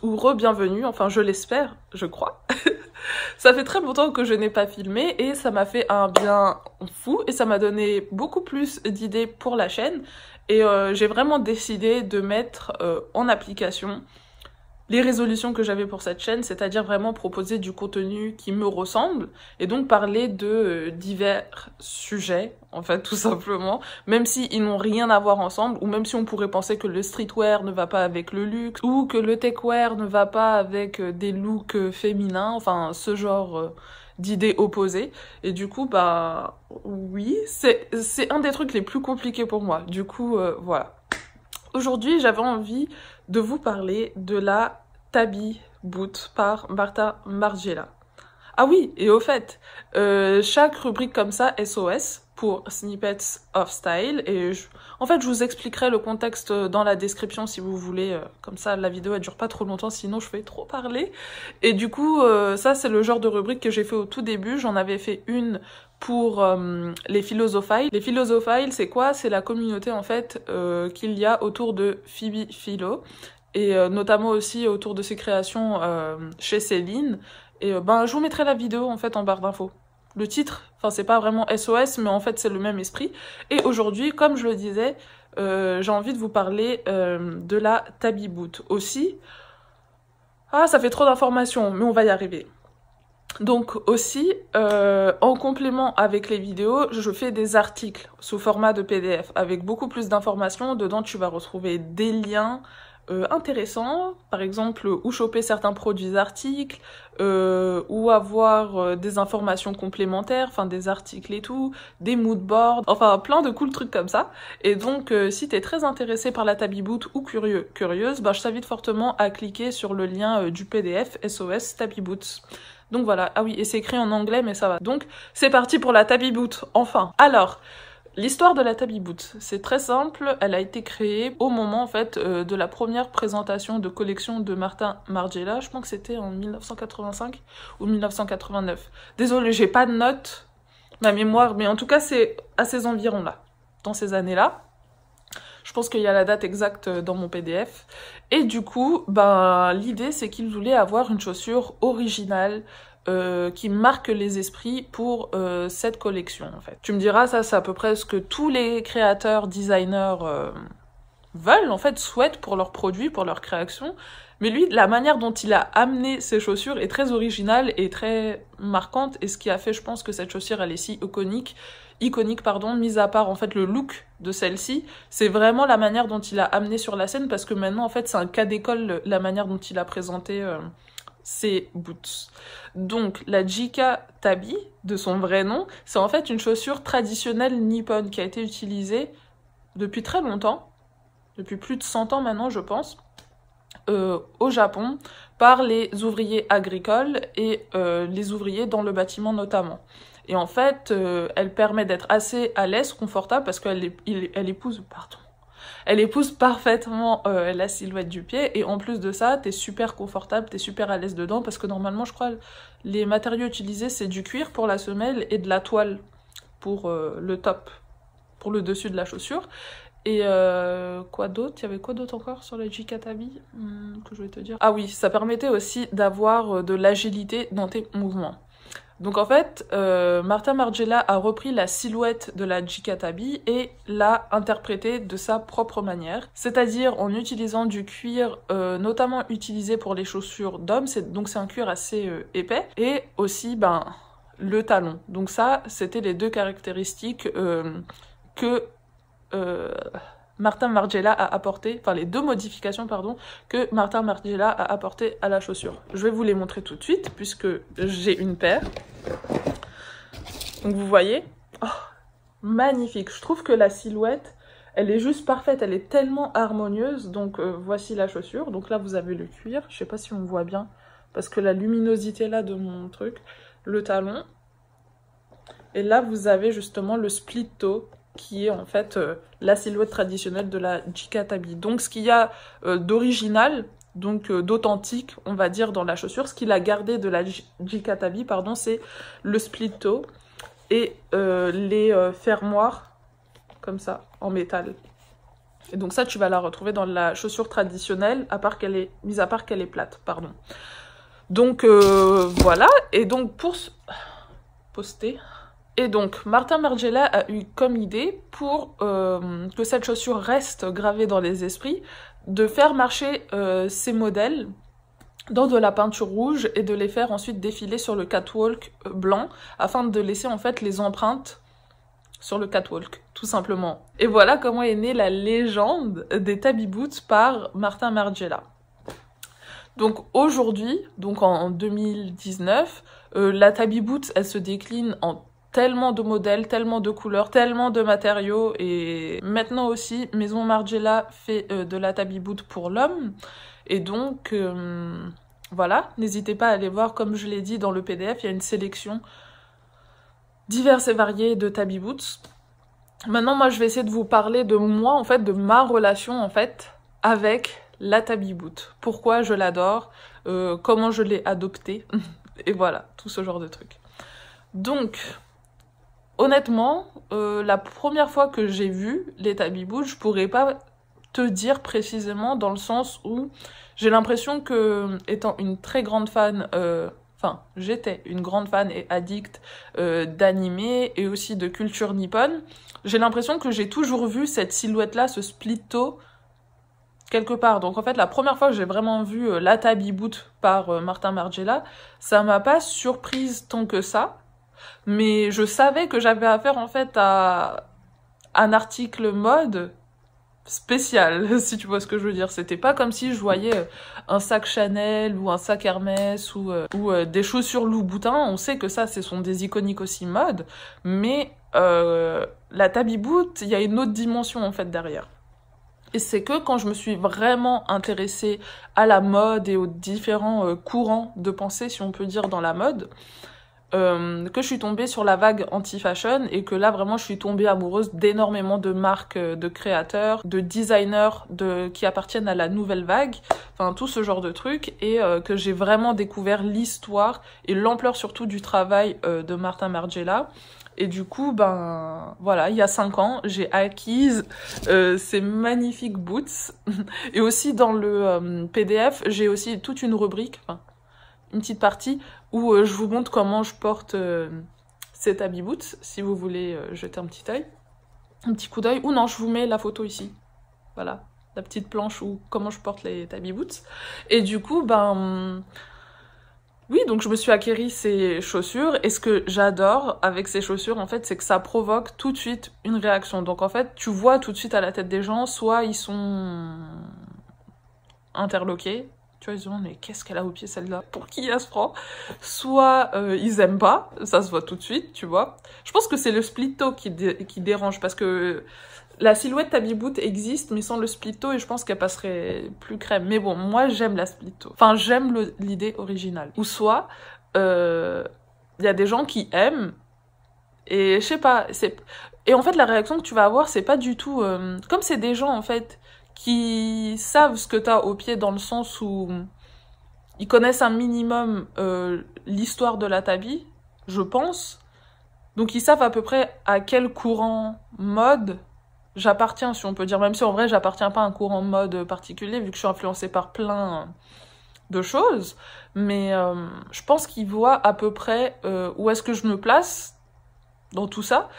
ou re-bienvenue, enfin je l'espère, je crois. Ça fait très longtemps que je n'ai pas filmé et ça m'a fait un bien fou et ça m'a donné beaucoup plus d'idées pour la chaîne et j'ai vraiment décidé de mettre en application les résolutions que j'avais pour cette chaîne, c'est-à-dire vraiment proposer du contenu qui me ressemble et donc parler de divers sujets, en fait, tout simplement, même s'ils n'ont rien à voir ensemble, ou même si on pourrait penser que le streetwear ne va pas avec le luxe, ou que le techwear ne va pas avec des looks féminins, enfin, ce genre d'idées opposées. Et du coup, bah, oui, c'est un des trucs les plus compliqués pour moi. Du coup, voilà. Aujourd'hui, j'avais envie de vous parler de la Tabi Boot par Martha Margiela. Ah oui, et au fait, chaque rubrique comme ça, SOS, pour Snippets of Style, et en fait, je vous expliquerai le contexte dans la description si vous voulez, comme ça la vidéo elle dure pas trop longtemps, sinon je vais trop parler. Et du coup, ça c'est le genre de rubrique que j'ai fait au tout début, j'en avais fait une pour les philosophiles. Les philosophiles, c'est quoi? C'est la communauté en fait qu'il y a autour de Phoebe Philo, et notamment aussi autour de ses créations chez Céline. Et ben, je vous mettrai la vidéo en fait en barre d'infos. Le titre, enfin c'est pas vraiment SOS, mais en fait c'est le même esprit. Et aujourd'hui, comme je le disais, j'ai envie de vous parler de la Tabi Boot aussi. Ah, ça fait trop d'informations, mais on va y arriver. Donc aussi, en complément avec les vidéos, je fais des articles sous format de PDF avec beaucoup plus d'informations. Dedans, tu vas retrouver des liens intéressants, par exemple où choper certains produits articles, ou avoir des informations complémentaires, enfin des articles et tout, des moodboards, enfin plein de cool trucs comme ça. Et donc si t'es très intéressé par la Tabi Boot ou curieuse, bah, je t'invite fortement à cliquer sur le lien du PDF SOS Tabi Boot. Donc voilà, ah oui, et c'est écrit en anglais, mais ça va. Donc, c'est parti pour la Tabi Boot, enfin. Alors, l'histoire de la Tabi Boot, c'est très simple, elle a été créée au moment, en fait, de la première présentation de collection de Martha Margiela, je pense que c'était en 1985 ou 1989. Désolée, j'ai pas de notes, ma mémoire, mais en tout cas, c'est à ces environs-là, dans ces années-là. Je pense qu'il y a la date exacte dans mon PDF. Et du coup, ben, l'idée, c'est qu'il voulait avoir une chaussure originale qui marque les esprits pour cette collection, en fait. Tu me diras, ça, c'est à peu près ce que tous les créateurs, designers veulent, en fait, souhaitent pour leurs produits, pour leurs créations. Mais lui, la manière dont il a amené ses chaussures est très originale et très marquante. Et ce qui a fait, je pense, que cette chaussure, elle est si iconique, pardon, mis à part en fait le look de celle-ci, c'est vraiment la manière dont il a amené sur la scène, parce que maintenant en fait c'est un cas d'école la manière dont il a présenté ses boots. Donc la Jika Tabi, de son vrai nom, c'est en fait une chaussure traditionnelle nippone qui a été utilisée depuis très longtemps, depuis plus de 100 ans maintenant je pense, au Japon, par les ouvriers agricoles et les ouvriers dans le bâtiment notamment. Et en fait, elle permet d'être assez à l'aise, confortable, parce qu'elle elle épouse parfaitement la silhouette du pied, et en plus de ça, t'es super confortable, t'es super à l'aise dedans, parce que normalement, je crois, les matériaux utilisés, c'est du cuir pour la semelle et de la toile pour le top, pour le dessus de la chaussure. Et quoi d'autre? Il y avait quoi d'autre encore sur la Jika Tabi que je vais te dire? Ah oui, ça permettait aussi d'avoir de l'agilité dans tes mouvements. Donc en fait, Martha Margiela a repris la silhouette de la Jika Tabi et l'a interprétée de sa propre manière, c'est-à-dire en utilisant du cuir notamment utilisé pour les chaussures d'hommes, donc c'est un cuir assez épais, et aussi ben, le talon. Donc ça, c'était les deux caractéristiques que Martha Margiela a apporté, enfin les deux modifications pardon, que Martha Margiela a apporté à la chaussure. Je vais vous les montrer tout de suite puisque j'ai une paire. Donc vous voyez, oh, magnifique. Je trouve que la silhouette, elle est juste parfaite, elle est tellement harmonieuse. Donc voici la chaussure. Donc là vous avez le cuir, je sais pas si on voit bien parce que la luminosité là de mon truc, le talon. Et là vous avez justement le split toe, qui est en fait la silhouette traditionnelle de la Jika Tabi. Donc ce qu'il y a d'original, donc d'authentique, on va dire, dans la chaussure, ce qu'il a gardé de la Jika Tabi, pardon, c'est le split toe et les fermoirs, comme ça, en métal. Et donc ça, tu vas la retrouver dans la chaussure traditionnelle, mis à part qu'elle est plate, pardon. Donc voilà, et donc pour poster. Et donc Martin Margiela a eu comme idée, pour que cette chaussure reste gravée dans les esprits, de faire marcher ses modèles dans de la peinture rouge et de les faire ensuite défiler sur le catwalk blanc, afin de laisser en fait les empreintes sur le catwalk, tout simplement. Et voilà comment est née la légende des Tabi Boots par Martin Margiela. Donc aujourd'hui, donc en 2019, la Tabi Boots, elle se décline en tellement de modèles, tellement de couleurs, tellement de matériaux, et maintenant aussi, Maison Margiela fait de la Tabi Boot pour l'homme, et donc voilà, n'hésitez pas à aller voir, comme je l'ai dit dans le PDF, il y a une sélection diverses et variées de Tabi Boots. Maintenant, moi, je vais essayer de vous parler de moi, en fait, de ma relation, en fait, avec la Tabi Boot. Pourquoi je l'adore, comment je l'ai adoptée, et voilà, tout ce genre de trucs. Donc, honnêtement, la première fois que j'ai vu les Tabi Boots, je pourrais pas te dire précisément, dans le sens où j'ai l'impression que, étant une très grande fan, enfin, j'étais une grande fan et addict d'anime et aussi de culture nippone, j'ai l'impression que j'ai toujours vu cette silhouette-là, ce split-toe, quelque part. Donc en fait, la première fois que j'ai vraiment vu la Tabi Boot par Martin Margiela, ça m'a pas surprise tant que ça, mais je savais que j'avais affaire en fait à un article mode spécial, si tu vois ce que je veux dire. C'était pas comme si je voyais un sac Chanel ou un sac Hermès ou des chaussures Louboutin. On sait que ça, ce sont des iconiques aussi mode, mais la Tabi Boot, il y a une autre dimension en fait derrière. Et c'est que quand je me suis vraiment intéressée à la mode et aux différents courants de pensée, si on peut dire, dans la mode, que je suis tombée sur la vague anti-fashion, et que là vraiment je suis tombée amoureuse d'énormément de marques, de créateurs, de designers qui appartiennent à la nouvelle vague, enfin tout ce genre de trucs, et que j'ai vraiment découvert l'histoire et l'ampleur surtout du travail de Martin Margiela. Et du coup, ben voilà, il y a 5 ans, j'ai acquise ces magnifiques boots. Et aussi dans le PDF, j'ai aussi toute une rubrique, enfin une petite partie, où je vous montre comment je porte ces Tabi Boots, si vous voulez jeter un petit coup d'œil. Ou non, je vous mets la photo ici. Voilà, la petite planche où comment je porte les Tabi Boots. Et du coup, ben oui, donc je me suis acquéri ces chaussures, et ce que j'adore avec ces chaussures, en fait, c'est que ça provoque tout de suite une réaction. Donc en fait, tu vois tout de suite à la tête des gens, soit ils sont interloqués, tu vois, ils se demandent, mais qu'est-ce qu'elle a au pied celle-là? Pour qui elle se prend? Soit ils aiment pas, ça se voit tout de suite, tu vois. Je pense que c'est le split-toe qui dérange, parce que la silhouette Tabi Boot existe, mais sans le split-toe, et je pense qu'elle passerait plus crème. Mais bon, moi j'aime la split-toe. Enfin, j'aime l'idée originale. Ou soit, y a des gens qui aiment, et je sais pas, et en fait la réaction que tu vas avoir, c'est pas du tout... Comme c'est des gens, en fait, qui savent ce que t'as au pied, dans le sens où ils connaissent un minimum l'histoire de la Tabi, je pense. Donc ils savent à peu près à quel courant mode j'appartiens, si on peut dire, même si en vrai j'appartiens pas à un courant mode particulier, vu que je suis influencée par plein de choses, mais je pense qu'ils voient à peu près où est-ce que je me place dans tout ça.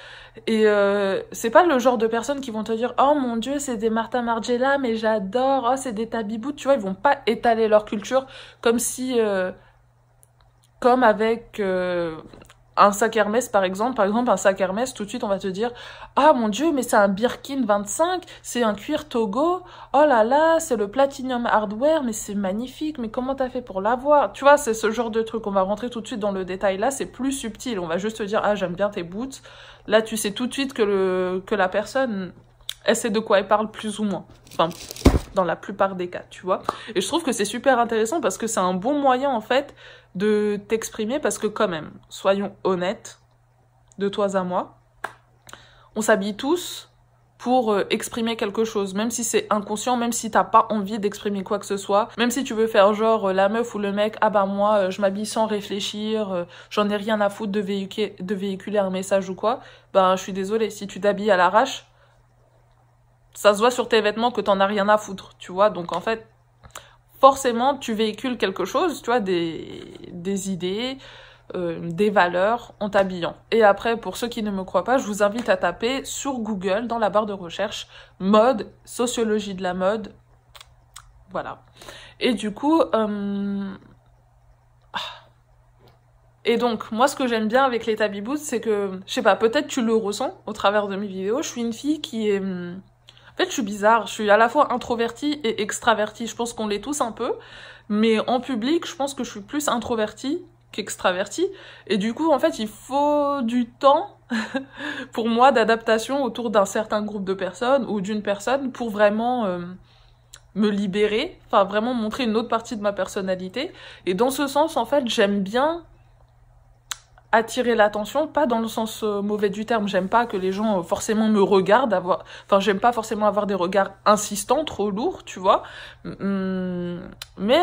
Et c'est pas le genre de personnes qui vont te dire, oh mon dieu, c'est des Martin Margiela, mais j'adore, oh c'est des Tabi Boot, tu vois, ils vont pas étaler leur culture comme si comme avec un sac Hermès par exemple, un sac Hermès, tout de suite on va te dire, ah mon dieu, mais c'est un Birkin 25, c'est un cuir Togo, oh là là, c'est le Platinum Hardware, mais c'est magnifique, mais comment t'as fait pour l'avoir? Tu vois, c'est ce genre de truc, on va rentrer tout de suite dans le détail. Là c'est plus subtil, on va juste te dire, ah j'aime bien tes boots. Là tu sais tout de suite que la personne, elle sait de quoi elle parle plus ou moins, enfin dans la plupart des cas, tu vois. Et je trouve que c'est super intéressant, parce que c'est un bon moyen en fait de t'exprimer, parce que quand même, soyons honnêtes, de toi à moi, on s'habille tous pour exprimer quelque chose, même si c'est inconscient, même si t'as pas envie d'exprimer quoi que ce soit, même si tu veux faire genre la meuf ou le mec, ah bah moi je m'habille sans réfléchir, j'en ai rien à foutre de véhiculer un message ou quoi, ben je suis désolée, si tu t'habilles à l'arrache, ça se voit sur tes vêtements que t'en as rien à foutre, tu vois. Donc en fait, forcément, tu véhicules quelque chose, tu vois, des idées, des valeurs en t'habillant. Et après, pour ceux qui ne me croient pas, je vous invite à taper sur Google, dans la barre de recherche, mode, sociologie de la mode, voilà. Et du coup, et donc, moi, ce que j'aime bien avec les Tabi Boots, c'est que, je sais pas, peut-être tu le ressens au travers de mes vidéos, je suis une fille qui est... En fait, je suis bizarre, je suis à la fois introvertie et extravertie, je pense qu'on l'est tous un peu, mais en public, je pense que je suis plus introvertie qu'extravertie, et du coup, en fait, il faut du temps pour moi d'adaptation autour d'un certain groupe de personnes, ou d'une personne, pour vraiment me libérer, enfin vraiment montrer une autre partie de ma personnalité, et dans ce sens, en fait, j'aime bien attirer l'attention, pas dans le sens mauvais du terme, j'aime pas que les gens forcément me regardent, enfin j'aime pas forcément avoir des regards insistants, trop lourds, tu vois, mais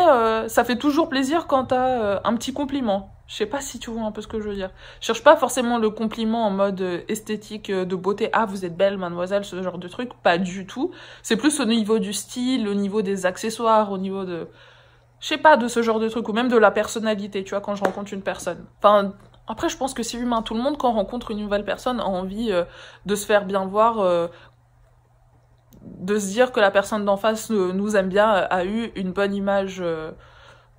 ça fait toujours plaisir quand t'as un petit compliment. Je sais pas si tu vois un peu ce que je veux dire. Je cherche pas forcément le compliment en mode esthétique, de beauté, ah vous êtes belle mademoiselle, ce genre de truc, pas du tout. C'est plus au niveau du style, au niveau des accessoires, au niveau de... Je sais pas, de ce genre de truc, ou même de la personnalité, tu vois, quand je rencontre une personne. Enfin... Après, je pense que c'est humain. Tout le monde, quand on rencontre une nouvelle personne, a envie de se faire bien voir, de se dire que la personne d'en face nous aime bien, a eu une bonne image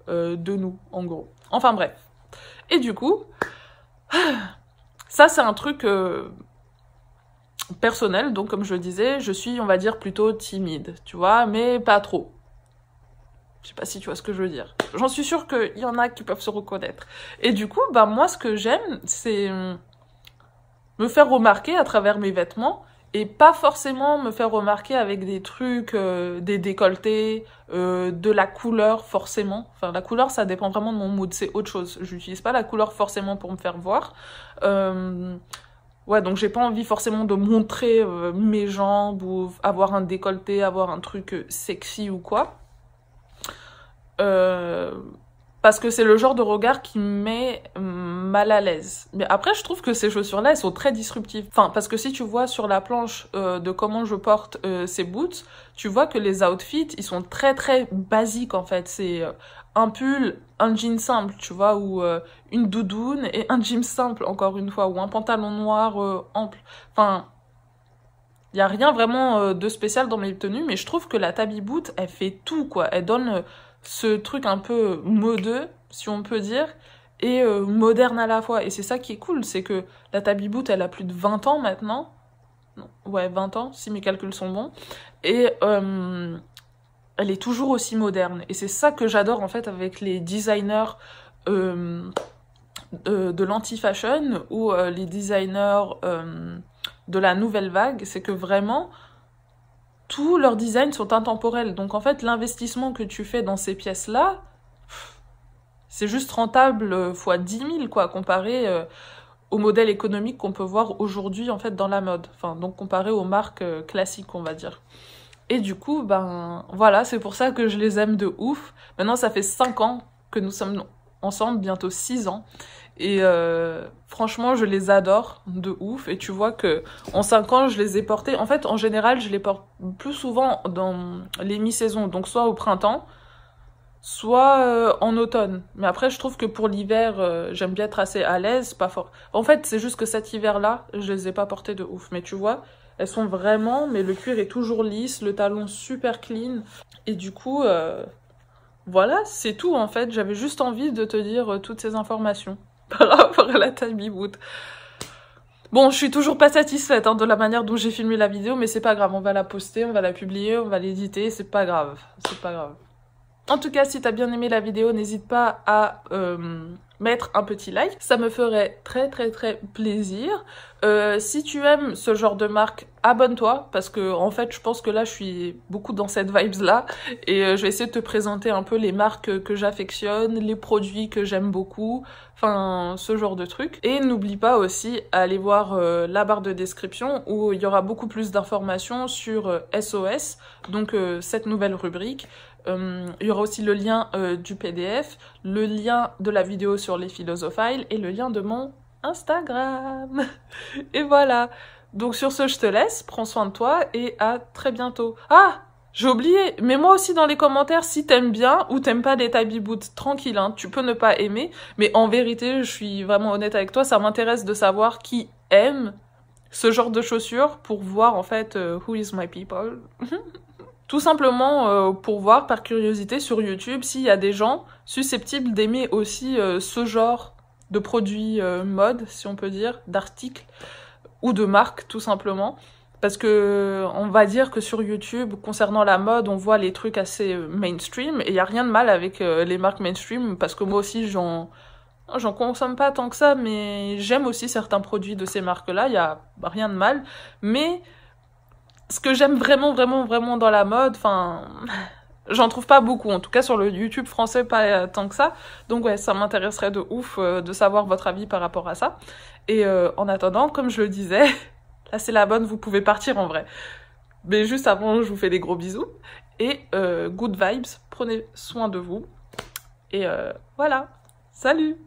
de nous, en gros. Enfin bref. Et du coup, ça c'est un truc personnel. Donc comme je le disais, je suis, on va dire, plutôt timide, tu vois, mais pas trop. Je sais pas si tu vois ce que je veux dire. J'en suis sûre qu'il y en a qui peuvent se reconnaître. Et du coup, bah moi, ce que j'aime, c'est me faire remarquer à travers mes vêtements, et pas forcément me faire remarquer avec des trucs, des décolletés, de la couleur forcément. Enfin, la couleur, ça dépend vraiment de mon mood, c'est autre chose. J'utilise pas la couleur forcément pour me faire voir. Ouais, donc j'ai pas envie forcément de montrer mes jambes, ou avoir un décolleté, avoir un truc sexy ou quoi. Parce que c'est le genre de regard qui me met mal à l'aise. Mais après, je trouve que ces chaussures-là, elles sont très disruptives. Enfin, parce que si tu vois sur la planche de comment je porte ces boots, tu vois que les outfits, ils sont très très basiques en fait. C'est un pull, un jean simple, tu vois, ou une doudoune et un jean simple, encore une fois, ou un pantalon noir ample. Enfin... Il n'y a rien vraiment de spécial dans mes tenues, mais je trouve que la Tabi Boot, elle fait tout, quoi. Elle donne ce truc un peu modeux, si on peut dire, et moderne à la fois. Et c'est ça qui est cool, c'est que la Tabi Boot, elle a plus de 20 ans maintenant. Non, ouais, 20 ans, si mes calculs sont bons. Et elle est toujours aussi moderne. Et c'est ça que j'adore, en fait, avec les designers de l'anti-fashion, ou les designers... de la nouvelle vague, c'est que vraiment tous leurs designs sont intemporels. Donc en fait, l'investissement que tu fais dans ces pièces-là, c'est juste rentable fois 10 000, quoi, comparé au modèle économique qu'on peut voir aujourd'hui, en fait, dans la mode. Enfin, donc comparé aux marques classiques, on va dire. Et du coup, ben, voilà, c'est pour ça que je les aime de ouf. Maintenant, ça fait 5 ans que nous sommes ensemble, bientôt 6 ans. Et franchement, je les adore de ouf. Et tu vois que en 5 ans, je les ai portés. En fait, en général, je les porte plus souvent dans les mi-saisons. Donc soit au printemps, soit en automne. Mais après, je trouve que pour l'hiver, j'aime bien être assez à l'aise. Pas fort. En fait, c'est juste que cet hiver-là, je les ai pas portés de ouf. Mais tu vois, elles sont vraiment... Mais le cuir est toujours lisse, le talon super clean. Et du coup... voilà, c'est tout en fait. J'avais juste envie de te dire toutes ces informations par rapport à la Tabi Boot. Bon, je suis toujours pas satisfaite de la manière dont j'ai filmé la vidéo, mais c'est pas grave. On va la poster, on va la publier, on va l'éditer, c'est pas grave. C'est pas grave. En tout cas, si t'as bien aimé la vidéo, n'hésite pas à mettre un petit like. Ça me ferait très très très plaisir. Si tu aimes ce genre de marque, abonne-toi, parce que en fait, je pense que là, je suis beaucoup dans cette vibes-là. Et je vais essayer de te présenter un peu les marques que j'affectionne, les produits que j'aime beaucoup, enfin, ce genre de trucs. Et n'oublie pas aussi à aller voir la barre de description, où il y aura beaucoup plus d'informations sur SOS, donc cette nouvelle rubrique. Il y aura aussi le lien du PDF, le lien de la vidéo sur les Philosophiles et le lien de mon Instagram. Et voilà. Donc sur ce, je te laisse, prends soin de toi et à très bientôt. Ah, j'ai oublié, mets-moi aussi dans les commentaires si t'aimes bien ou t'aimes pas les Tabi Boots. Tranquille, hein, tu peux ne pas aimer, mais en vérité, je suis vraiment honnête avec toi, ça m'intéresse de savoir qui aime ce genre de chaussures pour voir en fait who is my people. Tout simplement pour voir par curiosité sur YouTube s'il y a des gens susceptibles d'aimer aussi ce genre de produits mode, si on peut dire, d'articles ou de marques tout simplement. Parce que on va dire que sur YouTube, concernant la mode, on voit les trucs assez mainstream et il y a rien de mal avec les marques mainstream parce que moi aussi j'en consomme pas tant que ça, mais j'aime aussi certains produits de ces marques-là, il y a rien de mal. Mais ce que j'aime vraiment, vraiment, vraiment dans la mode, enfin, j'en trouve pas beaucoup. En tout cas, sur le YouTube français, pas tant que ça. Donc ouais, ça m'intéresserait de ouf de savoir votre avis par rapport à ça. Et en attendant, comme je le disais, là c'est la bonne, vous pouvez partir en vrai. Mais juste avant, je vous fais des gros bisous. Et good vibes, prenez soin de vous. Et voilà, salut!